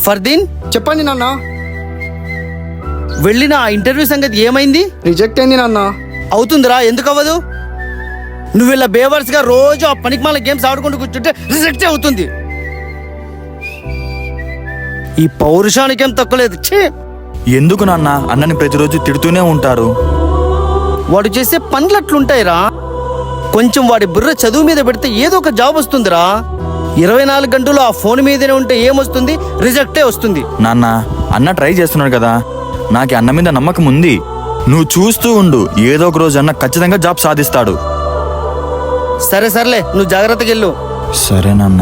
ఫర్దీన్, చెప్పండి నాన్న. వెళ్ళిన ఆ ఇంటర్వ్యూ సంగతి ఏమైంది? రిజెక్ట్ అయింది నాన్న. అవుతుందిరా, ఎందుకు అవ్వదు? నువ్వు ఇలా బేవర్స్ గా రోజు ఆ పనికిమాల గేమ్స్ ఆడుకుంటూ కూర్చుంటే రిజెక్ట్ అవుతుంది. ఈ పౌరుషానికి ఏం తక్కువలేదు. ఛీ! ఎందుకు నాన్న అన్నని ప్రతిరోజు తిడుతూనే ఉంటారు? వాడు చేసే పనులు అట్లుంటాయిరా. కొంచెం వాడి బుర్ర చదువు మీద పెడితే ఏదో ఒక జాబ్ వస్తుందిరా. 24 గంటలు ఆ ఫోన్ మీదనే ఉంటే ఏమొస్తుంది? రిజెక్టే వస్తుంది. నాన్న, అన్న ట్రై చేస్తున్నాడు కదా, నాకు అన్న మీద నమ్మకం ఉంది. నువ్వు చూస్తూ ఉండు, ఏదో ఒక రోజు అన్న ఖచ్చితంగా జాబ్ సాధిస్తాడు. సరే సర్లే, నువ్వు జాగ్రత్తగా వెళ్ళు. సరే నాన్న.